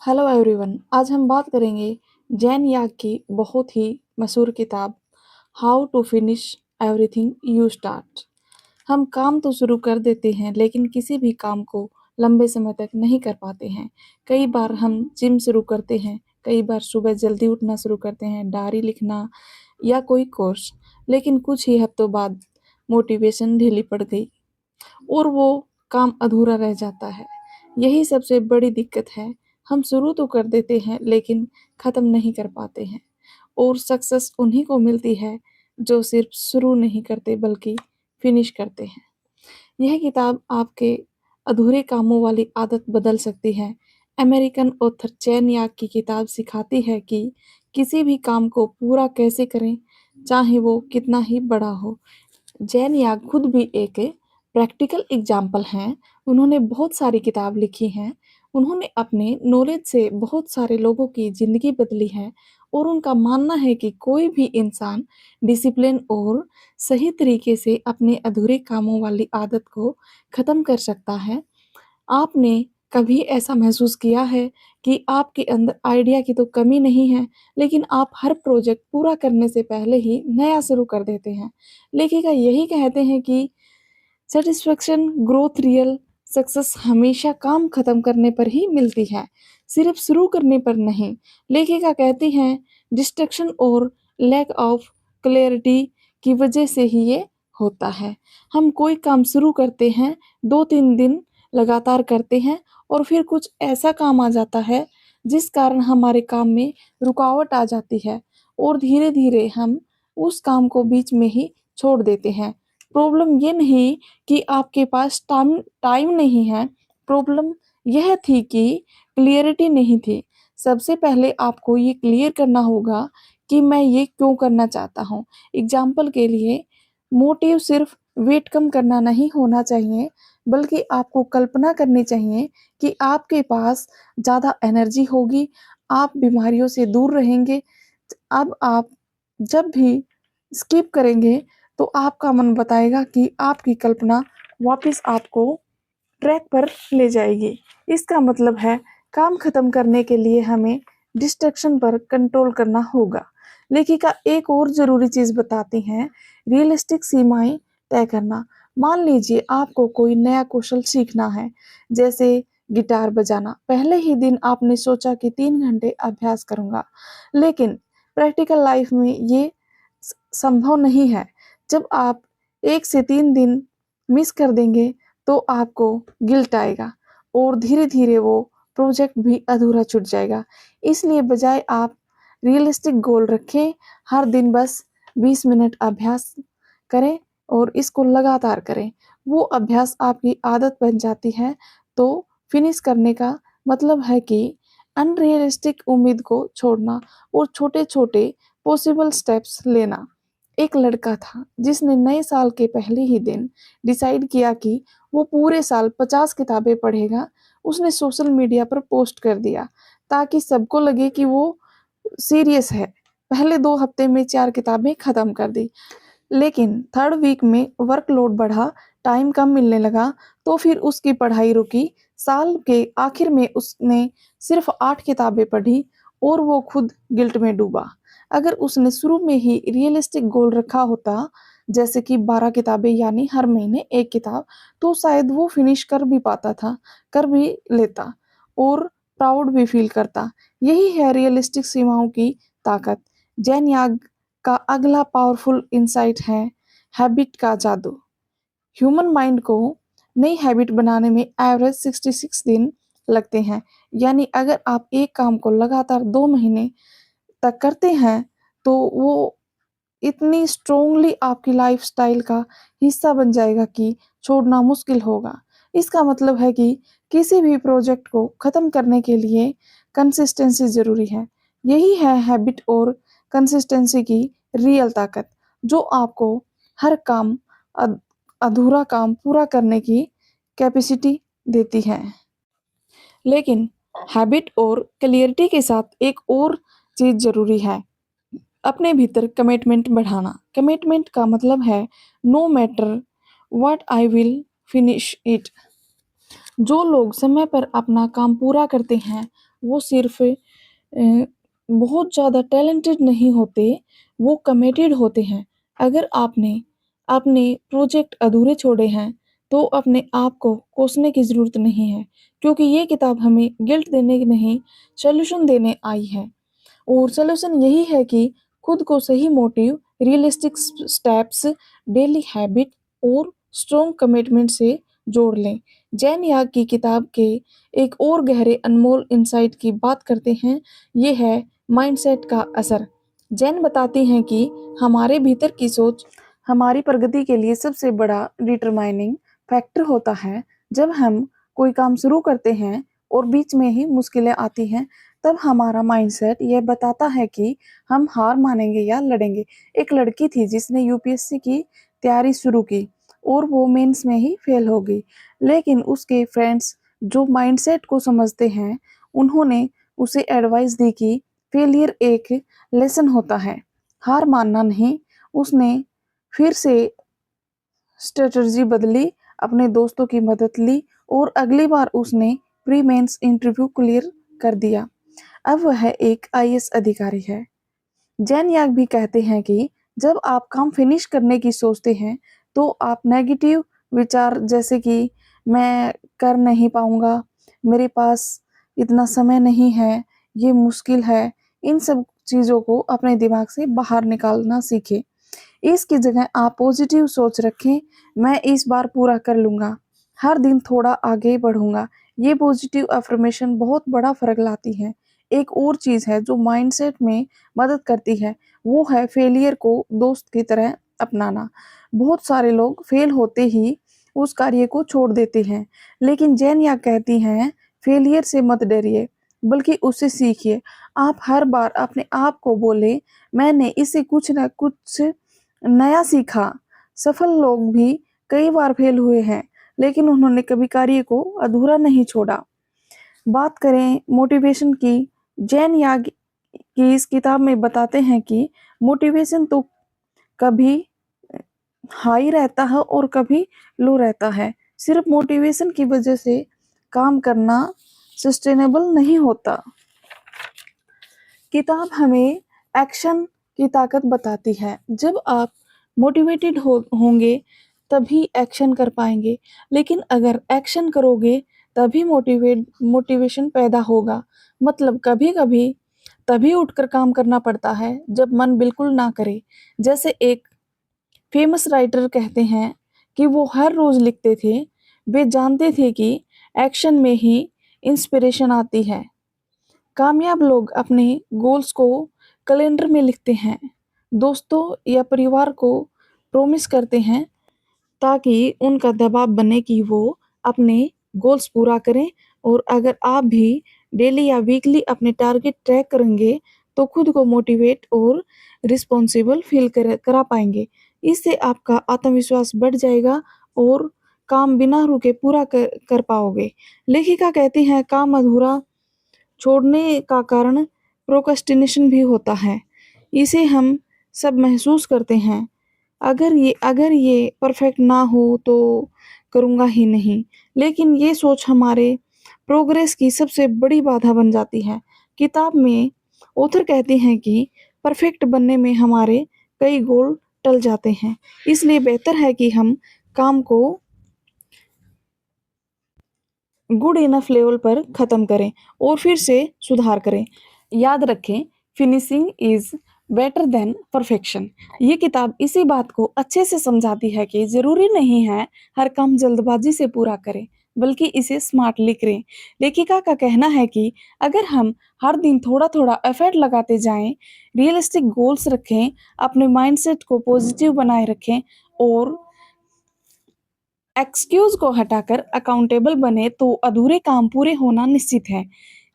Hello everyone. आज हम बात करेंगे जैन याग की बहुत ही मशहूर किताब how to finish everything you start. हम काम तो शुरू कर देते हैं लेकिन किसी भी काम को लंबे समय तक नहीं कर पाते हैं। कई बार हम जिम शुरू करते हैं, कई बार सुबह जल्दी उठना शुरू करते हैं, डायरी लिखना या कोई कोर्स, लेकिन कुछ ही हफ्तों बाद मोटिवेशन ढीली पड़ गई और वो काम अधूरा रह जाता है। यही सबसे बड़ी दिक्कत है। हम शुरू तो कर देते हैं लेकिन ख़त्म नहीं कर पाते हैं और सक्सेस उन्हीं को मिलती है जो सिर्फ शुरू नहीं करते बल्कि फिनिश करते हैं। यह किताब आपके अधूरे कामों वाली आदत बदल सकती है। अमेरिकन ऑथर चैन याग की किताब सिखाती है कि किसी भी काम को पूरा कैसे करें, चाहे वो कितना ही बड़ा हो। जैन याग खुद भी एक प्रैक्टिकल एग्जाम्पल हैं। उन्होंने बहुत सारी किताब लिखी हैं। उन्होंने अपने नॉलेज से बहुत सारे लोगों की ज़िंदगी बदली है और उनका मानना है कि कोई भी इंसान डिसिप्लिन और सही तरीके से अपने अधूरे कामों वाली आदत को ख़त्म कर सकता है। आपने कभी ऐसा महसूस किया है कि आपके अंदर आइडिया की तो कमी नहीं है, लेकिन आप हर प्रोजेक्ट पूरा करने से पहले ही नया शुरू कर देते हैं? लेखिका यही कहते हैं कि सैटिस्फैक्शन, ग्रोथ, रियल सक्सेस हमेशा काम खत्म करने पर ही मिलती है, सिर्फ शुरू करने पर नहीं। लेखिका कहती हैं डिस्ट्रैक्शन और लैक ऑफ क्लैरिटी की वजह से ही ये होता है। हम कोई काम शुरू करते हैं, 2-3 दिन लगातार करते हैं और फिर कुछ ऐसा काम आ जाता है जिस कारण हमारे काम में रुकावट आ जाती है और धीरे-धीरे हम उस काम को बीच में ही छोड़ देते हैं। प्रॉब्लम ये नहीं कि आपके पास टाइम टाइम नहीं है, प्रॉब्लम यह थी कि क्लियरिटी नहीं थी। सबसे पहले आपको ये क्लियर करना होगा कि मैं ये क्यों करना चाहता हूँ। एग्ज़ाम्पल के लिए मोटिव सिर्फ़ वेट कम करना नहीं होना चाहिए, बल्कि आपको कल्पना करनी चाहिए कि आपके पास ज़्यादा एनर्जी होगी, आप बीमारियों से दूर रहेंगे। अब आप जब भी स्किप करेंगे तो आपका मन बताएगा कि आपकी कल्पना वापस आपको ट्रैक पर ले जाएगी। इसका मतलब है काम खत्म करने के लिए हमें डिस्ट्रैक्शन पर कंट्रोल करना होगा। लेखिका एक और ज़रूरी चीज़ बताती हैं, रियलिस्टिक सीमाएँ तय करना। मान लीजिए आपको कोई नया कौशल सीखना है, जैसे गिटार बजाना। पहले ही दिन आपने सोचा कि 3 घंटे अभ्यास करूँगा, लेकिन प्रैक्टिकल लाइफ़ में ये संभव नहीं है। जब आप 1 से 3 दिन मिस कर देंगे तो आपको गिल्ट आएगा और धीरे-धीरे वो प्रोजेक्ट भी अधूरा छूट जाएगा। इसलिए बजाय आप रियलिस्टिक गोल रखें, हर दिन बस 20 मिनट अभ्यास करें और इसको लगातार करें। वो अभ्यास आपकी आदत बन जाती है, तो फिनिश करने का मतलब है कि अनरियलिस्टिक उम्मीद को छोड़ना और छोटे-छोटे पॉसिबल स्टेप्स लेना। एक लड़का था जिसने नए साल के पहले ही दिन डिसाइड किया कि वो पूरे साल 50 किताबें पढ़ेगा। उसने सोशल मीडिया पर पोस्ट कर दिया ताकि सबको लगे कि वो सीरियस है। पहले 2 हफ्ते में 4 किताबें खत्म कर दी, लेकिन 3rd वीक में वर्कलोड बढ़ा, टाइम कम मिलने लगा, तो फिर उसकी पढ़ाई रुकी। साल के आखिर में उसने सिर्फ 8 किताबें पढ़ी और वो खुद गिल्ट में डूबा। अगर उसने शुरू में ही रियलिस्टिक गोल रखा होता, जैसे कि 12 किताबें यानी हर महीने 1 किताब, तो शायद वो फिनिश कर भी पाता था, कर भी लेता और प्राउड भी फ़ील करता। यही है रियलिस्टिक सीमाओं की ताकत। जैन याग का अगला पावरफुल इंसाइट है हैबिट का जादू। ह्यूमन माइंड को नई हैबिट बनाने में एवरेज 66 दिन लगते हैं। यानी अगर आप एक काम को लगातार 2 महीने तक करते हैं, तो वो इतनी स्ट्रॉन्गली आपकी लाइफ़स्टाइल का हिस्सा बन जाएगा कि छोड़ना मुश्किल होगा। इसका मतलब है कि किसी भी प्रोजेक्ट को ख़त्म करने के लिए कंसिस्टेंसी ज़रूरी है। यही है हैबिट और कंसिस्टेंसी की रियल ताकत, जो आपको हर काम अध अधूरा काम पूरा करने की कैपेसिटी देती है। लेकिन हैबिट और क्लियरिटी के साथ एक और चीज़ ज़रूरी है, अपने भीतर कमिटमेंट बढ़ाना। कमिटमेंट का मतलब है no matter what I will finish it. जो लोग समय पर अपना काम पूरा करते हैं, वो सिर्फ़ बहुत ज़्यादा टैलेंटेड नहीं होते, वो कमिटेड होते हैं। अगर आपने अपने प्रोजेक्ट अधूरे छोड़े हैं, तो अपने आप को कोसने की ज़रूरत नहीं है, क्योंकि ये किताब हमें गिल्ट देने की नहीं, सॉल्यूशन देने आई है। और सॉल्यूशन यही है कि खुद को सही motive, realistic steps, daily habit और स्ट्रॉन्ग कमिटमेंट से जोड़ लें। जैन याग की किताब के एक और गहरे अनमोल इंसाइट की बात करते हैं, ये है माइंडसेट का असर। जैन बताते हैं कि हमारे भीतर की सोच हमारी प्रगति के लिए सबसे बड़ा डिटरमाइनिंग फैक्टर होता है। जब हम कोई काम शुरू करते हैं और बीच में ही मुश्किलें आती हैं, तब हमारा माइंडसेट ये बताता है कि हम हार मानेंगे या लड़ेंगे। एक लड़की थी जिसने यूपीएससी की तैयारी शुरू की और वो मेंस में ही फेल हो गई। लेकिन उसके फ्रेंड्स जो माइंडसेट को समझते हैं, उन्होंने उसे एडवाइस दी कि फेलियर एक लेसन होता है, हार मानना नहीं। उसने फिर से स्ट्रेटजी बदली, अपने दोस्तों की मदद ली और अगली बार उसने प्री मेंस इंटरव्यू क्लियर कर दिया। अब वह एक आईएएस अधिकारी है। जैन याग भी कहते हैं कि जब आप काम फिनिश करने की सोचते हैं, तो आप नेगेटिव विचार जैसे कि मैं कर नहीं पाऊंगा, मेरे पास इतना समय नहीं है, ये मुश्किल है, इन सब चीज़ों को अपने दिमाग से बाहर निकालना सीखें। इसकी जगह आप पॉजिटिव सोच रखें, मैं इस बार पूरा कर लूँगा, हर दिन थोड़ा आगे बढ़ूँगा। ये पॉजिटिव अफ़र्मेशन बहुत बड़ा फ़र्क लाती है। एक और चीज़ है जो माइंडसेट में मदद करती है, वो है फेलियर को दोस्त की तरह अपनाना। बहुत सारे लोग फेल होते ही उस कार्य को छोड़ देते हैं, लेकिन जैन या कहती हैं, फेलियर से मत डरिए, बल्कि उससे सीखिए। आप हर बार अपने आप को बोलें, मैंने इससे कुछ न कुछ नया सीखा। सफल लोग भी कई बार फेल हुए हैं, लेकिन उन्होंने कभी कार्य को अधूरा नहीं छोड़ा। बात करें मोटिवेशन की, जैन याग की इस किताब में बताते हैं कि मोटिवेशन तो कभी हाई रहता है और कभी लो रहता है। सिर्फ मोटिवेशन की वजह से काम करना सस्टेनेबल नहीं होता। किताब हमें एक्शन की ताकत बताती है। जब आप मोटिवेटेड होंगे तभी एक्शन कर पाएंगे, लेकिन अगर एक्शन करोगे तभी मोटिवेशन पैदा होगा। मतलब कभी-कभी तभी उठकर काम करना पड़ता है जब मन बिल्कुल ना करे। जैसे एक फेमस राइटर कहते हैं कि वो हर रोज लिखते थे, वे जानते थे कि एक्शन में ही इंस्पिरेशन आती है। कामयाब लोग अपने गोल्स को कैलेंडर में लिखते हैं, दोस्तों या परिवार को प्रॉमिस करते हैं, ताकि उनका दबाव बने कि वो अपने गोल्स पूरा करें। और अगर आप भी डेली या वीकली अपने टारगेट ट्रैक करेंगे, तो खुद को मोटिवेट और रिस्पॉन्सिबल फील करा पाएंगे। इससे आपका आत्मविश्वास बढ़ जाएगा और काम बिना रुके पूरा कर पाओगे। लेखिका कहती हैं, काम अधूरा छोड़ने का कारण प्रोक्रेस्टिनेशन भी होता है। इसे हम सब महसूस करते हैं। अगर ये परफेक्ट ना हो तो करूँगा ही नहीं। लेकिन ये सोच हमारे प्रोग्रेस की सबसे बड़ी बाधा बन जाती है। किताब में ऑथर कहते हैं कि परफेक्ट बनने में हमारे कई गोल टल जाते हैं। इसलिए बेहतर है कि हम काम को गुड इनफ लेवल पर ख़त्म करें और फिर से सुधार करें। याद रखें, finishing is better than perfection. ये किताब इसी बात को अच्छे से समझाती है कि ज़रूरी नहीं है हर काम जल्दबाजी से पूरा करें, बल्कि इसे स्मार्टली करें। लेखिका का कहना है कि अगर हम हर दिन थोड़ा-थोड़ा एफर्ट लगाते जाएं, रियलिस्टिक गोल्स रखें, अपने माइंडसेट को पॉजिटिव बनाए रखें और एक्सक्यूज को हटाकर अकाउंटेबल बने, तो अधूरे काम पूरे होना निश्चित है।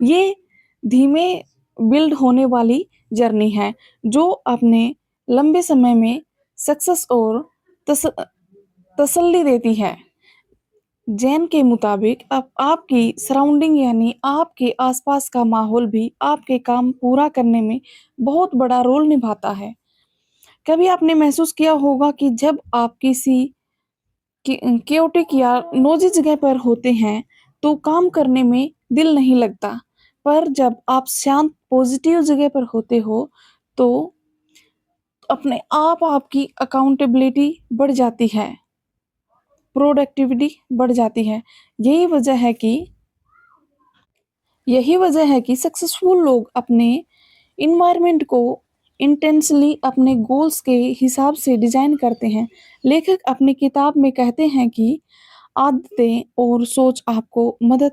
ये धीमे बिल्ड होने वाली जर्नी है जो अपने लंबे समय में सक्सेस और तस, तसल्ली देती है। जैन के मुताबिक अब आपकी सराउंडिंग यानी आपके आसपास का माहौल भी आपके काम पूरा करने में बहुत बड़ा रोल निभाता है। कभी आपने महसूस किया होगा कि जब आप किसी केओटिक या नोजी जगह पर होते हैं, तो काम करने में दिल नहीं लगता। पर जब आप शांत पॉजिटिव जगह पर होते हो, तो अपने आप आपकी अकाउंटेबिलिटी बढ़ जाती है, प्रोडक्टिविटी बढ़ जाती है। यही वजह है कि यही वजह है कि सक्सेसफुल लोग अपने इन्वायरमेंट को इंटेंसली अपने गोल्स के हिसाब से डिजाइन करते हैं। लेखक अपनी किताब में कहते हैं कि आदतें और सोच आपको मदद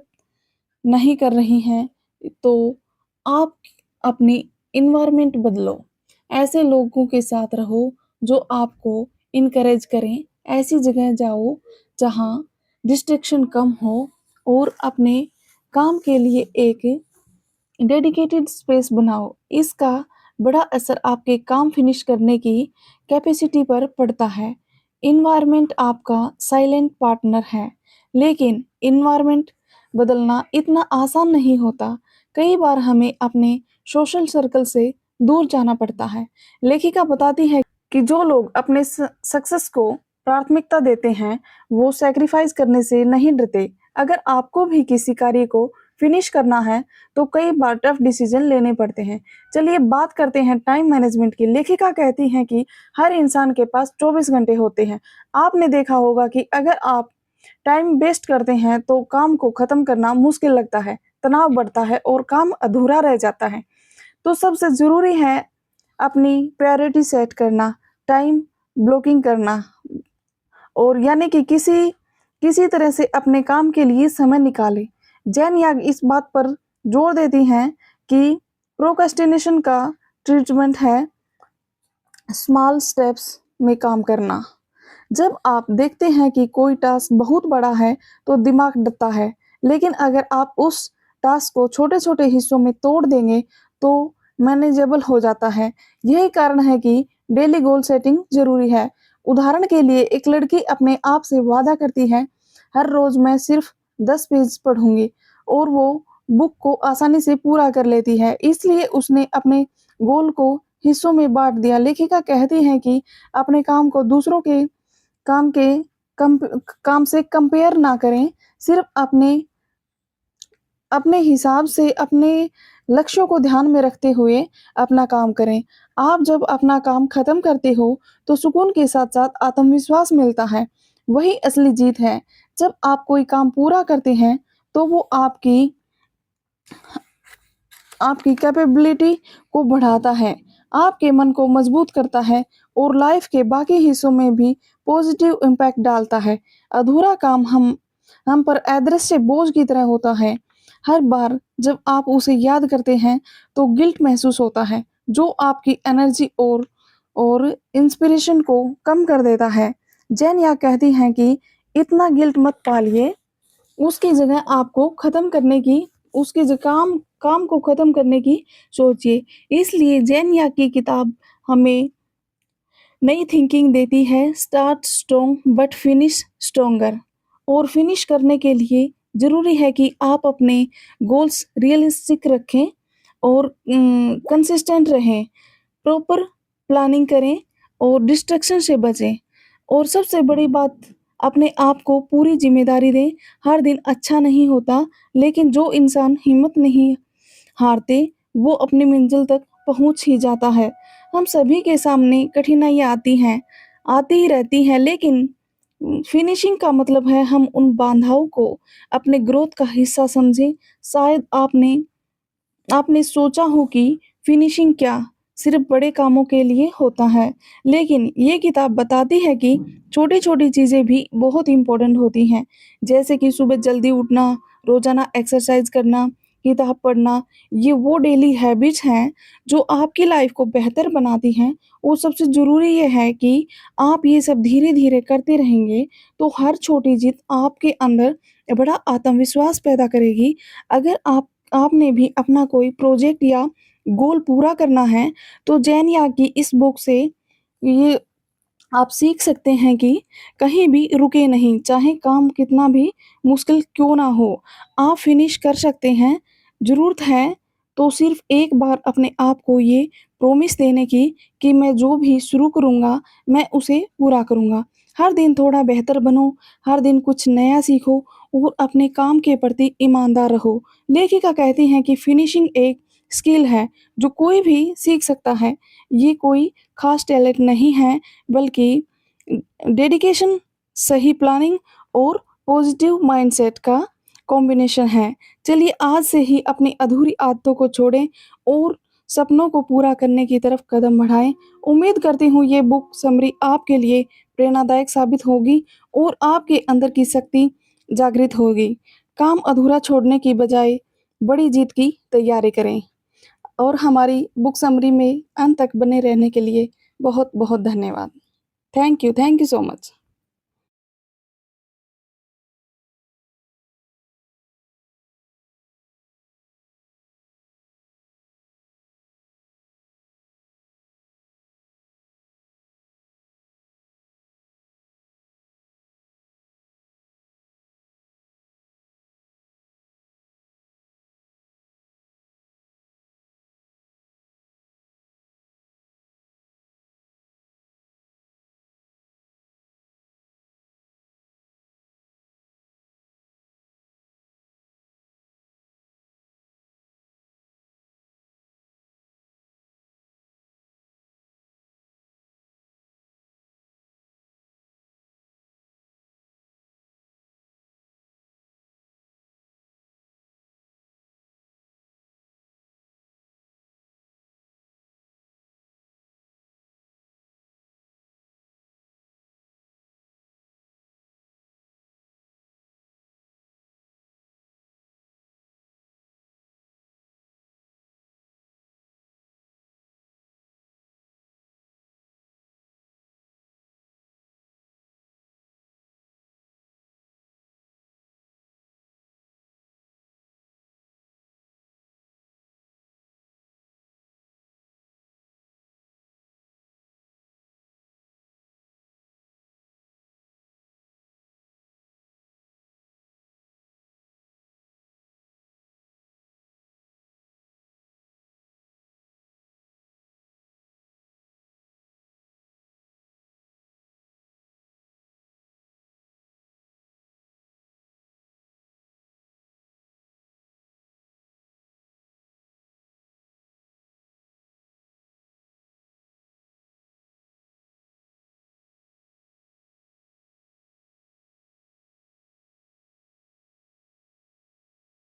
नहीं कर रही हैं, तो आप अपनी इन्वायरमेंट बदलो। ऐसे लोगों के साथ रहो जो आपको इनकरेज करें। ऐसी जगह जाओ जहाँ डिस्ट्रैक्शन कम हो और अपने काम के लिए एक डेडिकेटेड स्पेस बनाओ। इसका बड़ा असर आपके काम फिनिश करने की कैपेसिटी पर पड़ता है। इन्वायरमेंट आपका साइलेंट पार्टनर है, लेकिन इन्वायरमेंट बदलना इतना आसान नहीं होता। कई बार हमें अपने सोशल सर्कल से दूर जाना पड़ता है। लेखिका बताती है कि जो लोग अपने सक्सेस को प्राथमिकता देते हैं, वो सैक्रिफाइस करने से नहीं डरते। अगर आपको भी किसी कार्य को फिनिश करना है, तो कई बार टफ डिसीजन लेने पड़ते हैं। चलिए बात करते हैं टाइम मैनेजमेंट की। लेखिका कहती हैं कि हर इंसान के पास 24 घंटे होते हैं। आपने देखा होगा कि अगर आप टाइम वेस्ट करते हैं, तो काम को खत्म करना मुश्किल लगता है, तनाव बढ़ता है और काम अधूरा रह जाता है। तो सबसे ज़रूरी है अपनी प्रायोरिटी सेट करना, टाइम ब्लॉकिंग करना, और यानी कि किसी किसी तरह से अपने काम के लिए समय निकालें। जैन याग इस बात पर जोर देती हैं कि प्रोक्रेस्टिनेशन का ट्रीटमेंट है स्मॉल स्टेप्स में काम करना। जब आप देखते हैं कि कोई टास्क बहुत बड़ा है, तो दिमाग डरता है, लेकिन अगर आप उस टास्क को छोटे-छोटे हिस्सों में तोड़ देंगे, तो मैनेजेबल हो जाता है। यही कारण है कि डेली गोल सेटिंग ज़रूरी है। उदाहरण के लिए एक लड़की अपने आप से वादा करती है, हर रोज़ मैं सिर्फ 10 पेज पढ़ूँगी, और वो बुक को आसानी से पूरा कर लेती है। इसलिए उसने अपने गोल को हिस्सों में बाँट दिया। लेखिका कहती हैं कि अपने काम को दूसरों के काम के कंप काम से कंपेयर ना करें, सिर्फ़ अपने अपने हिसाब से अपने लक्ष्यों को ध्यान में रखते हुए अपना काम करें। आप जब अपना काम खत्म करते हो, तो सुकून के साथ-साथ आत्मविश्वास मिलता है। वही असली जीत है। जब आप कोई काम पूरा करते हैं, तो वो आपकी कैपेबिलिटी को बढ़ाता है, आपके मन को मजबूत करता है और लाइफ के बाकी हिस्सों में भी पॉजिटिव इम्पैक्ट डालता है। अधूरा काम हम पर अदृश्य बोझ की तरह होता है। हर बार जब आप उसे याद करते हैं, तो गिल्ट महसूस होता है, जो आपकी एनर्जी और इंस्पिरेशन को कम कर देता है। जैन या कहती हैं कि इतना गिल्ट मत पालिए, उसकी जगह आपको खत्म करने की उसकी ज काम काम को खत्म करने की सोचिए। इसलिए जैन या की किताब हमें नई थिंकिंग देती है, start strong but finish stronger. और फिनिश करने के लिए ज़रूरी है कि आप अपने गोल्स रियलिस्टिक रखें और कंसिस्टेंट रहें, प्रॉपर प्लानिंग करें और डिस्ट्रैक्शन से बचें। और सबसे बड़ी बात, अपने आप को पूरी ज़िम्मेदारी दें। हर दिन अच्छा नहीं होता, लेकिन जो इंसान हिम्मत नहीं हारते, वो अपनी मंजिल तक पहुँच ही जाता है। हम सभी के सामने कठिनाइयाँ आती ही रहती हैं, लेकिन फिनिशिंग का मतलब है हम उन बाधाओं को अपने ग्रोथ का हिस्सा समझें। शायद आपने आपने सोचा हो कि फिनिशिंग क्या सिर्फ बड़े कामों के लिए होता है, लेकिन ये किताब बताती है कि छोटी-छोटी चीज़ें भी बहुत इम्पोर्टेंट होती हैं, जैसे कि सुबह जल्दी उठना, रोज़ाना एक्सरसाइज करना, किताब पढ़ना। ये वो डेली हैबिट्स हैं जो आपकी लाइफ को बेहतर बनाती हैं। और सबसे ज़रूरी ये है कि आप ये सब धीरे-धीरे करते रहेंगे, तो हर छोटी जीत आपके अंदर बड़ा आत्मविश्वास पैदा करेगी। अगर आपने भी अपना कोई प्रोजेक्ट या गोल पूरा करना है, तो जैन या की इस बुक से ये आप सीख सकते हैं कि कहीं भी रुके नहीं, चाहे काम कितना भी मुश्किल क्यों ना हो, आप फिनिश कर सकते हैं। ज़रूरत है तो सिर्फ़ एक बार अपने आप को ये प्रॉमिस देने की कि मैं जो भी शुरू करूँगा, मैं उसे पूरा करूँगा। हर दिन थोड़ा बेहतर बनो, हर दिन कुछ नया सीखो और अपने काम के प्रति ईमानदार रहो। लेखिका कहती हैं कि फिनिशिंग एक स्किल है जो कोई भी सीख सकता है। ये कोई खास टैलेंट नहीं है, बल्कि डेडिकेशन, सही प्लानिंग और पॉजिटिव माइंडसेट का कॉम्बिनेशन है। चलिए आज से ही अपनी अधूरी आदतों को छोड़ें और सपनों को पूरा करने की तरफ कदम बढ़ाएं। उम्मीद करती हूँ ये बुक समरी आपके लिए प्रेरणादायक साबित होगी और आपके अंदर की शक्ति जागृत होगी। काम अधूरा छोड़ने की बजाय बड़ी जीत की तैयारी करें। और हमारी बुक समरी में अंत तक बने रहने के लिए बहुत बहुत धन्यवाद। Thank you so much.